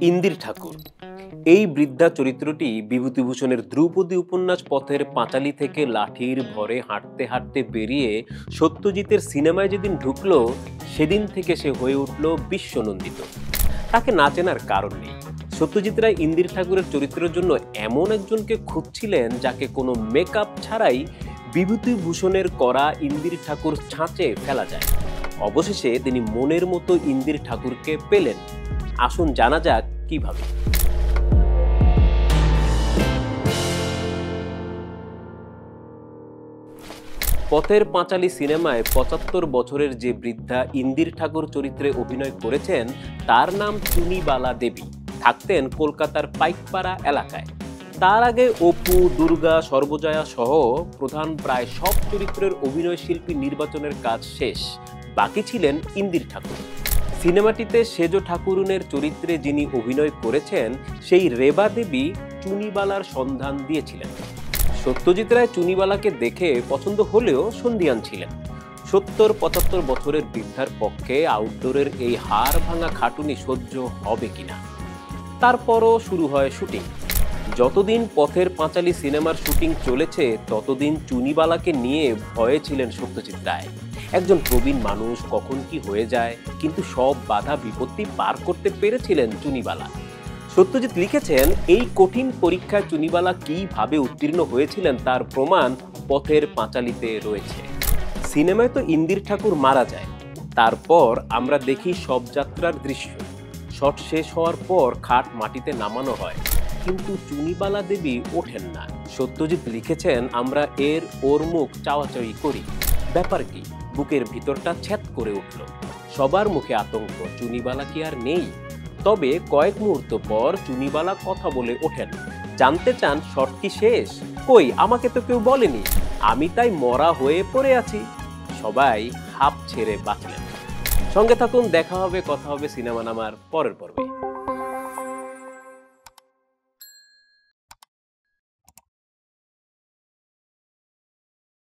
ইন্দির ঠাকুর এই বৃদ্ধা চরিত্রটি বিভূতিভূষণের দ্রৌপদী উপন্যাস পথের পাঁচালী থেকে লাঠির ভরে হাঁটতে হাঁটতে বেরিয়ে সত্যজিতের সিনেমায় যেদিন ঢুকলো সেদিন থেকে সে হয়ে উঠল বিশ্বনন্দিত। তাকে না চেনার কারণ নেই। সত্যজিৎ রায় ইন্দির ঠাকুরের চরিত্রের জন্য এমন একজনকে খুঁজছিলেন যাকে কোনো মেকআপ ছাড়াই বিভূতিভূষণের করা ইন্দির ঠাকুর ছাঁচে ফেলা যায়। অবশেষে তিনি মনের মতো ইন্দির ঠাকুরকে পেলেন। আসুন জানা যাক কিভাবে। পথের পাঁচালী সিনেমায় ৭৫ বছরের যে বৃদ্ধা ইন্দির ঠাকুর চরিত্রে অভিনয় করেছেন তার নাম চুনিবালা দেবী। থাকতেন কলকাতার পাইকপাড়া এলাকায়। তার আগে অপু, দুর্গা, সর্বজয়া সহ প্রধান প্রায় সব চরিত্রের অভিনয় শিল্পী নির্বাচনের কাজ শেষ। বাকি ছিলেন ইন্দির ঠাকুর। সিনেমাটিতে সেজ ঠাকুরুনের চরিত্রে যিনি অভিনয় করেছেন সেই রেবা দেবী চুনিবালার সন্ধান দিয়েছিলেন। সত্যজিৎ রায় চুনিবালাকে দেখে পছন্দ হলেও সন্দিহান ছিলেন। ৭০-৭৫ বছরের বৃদ্ধার পক্ষে আউটডোরের এই হাড় ভাঙা খাটুনি সহ্য হবে কিনা। তারপরও শুরু হয় শুটিং। যতদিন পথের পাঁচালী সিনেমার শুটিং চলেছে ততদিন চুনিবালাকে নিয়ে ভয়ে ছিলেন সত্যজিৎ রায়। একজন প্রবীণ মানুষ কখন কি হয়ে যায়, কিন্তু সব বাধা বিপত্তি পার করতে পেরেছিলেন চুনিবালা। সত্যজিৎ লিখেছেন, এই কঠিন পরীক্ষায় চুনিবালা কিভাবে উত্তীর্ণ হয়েছিলেন তার প্রমাণ পথের পাঁচালীতে রয়েছে। সিনেমায় তো ইন্দির ঠাকুর মারা যায়, তারপর আমরা দেখি শবযাত্রার দৃশ্য। শট শেষ হওয়ার পর খাট মাটিতে নামানো হয়, কিন্তু চুনিবালা দেবী ওঠেন না। সত্যজিৎ লিখেছেন, আমরা ওর মুখ চাওয়াচাওয়ি করি। ব্যাপার কি? বুকের ভিতরটা ছ্যাদ করে উঠল। সবার মুখে আতঙ্ক, চুনিবালা কি আর নেই? তবে কয়েক মুহূর্ত পর চুনিবালা কথা বলে ওঠেন। জানতে চান শট কি শেষ? কই, আমাকে তো কেউ বলেনি। আমি তাই মরা হয়ে পড়ে আছি। সবাই হাঁপ ছেড়ে বাঁচলেন। সঙ্গে থাকুন, দেখা হবে, কথা হবে সিনেমা নামার পরের পর্বে।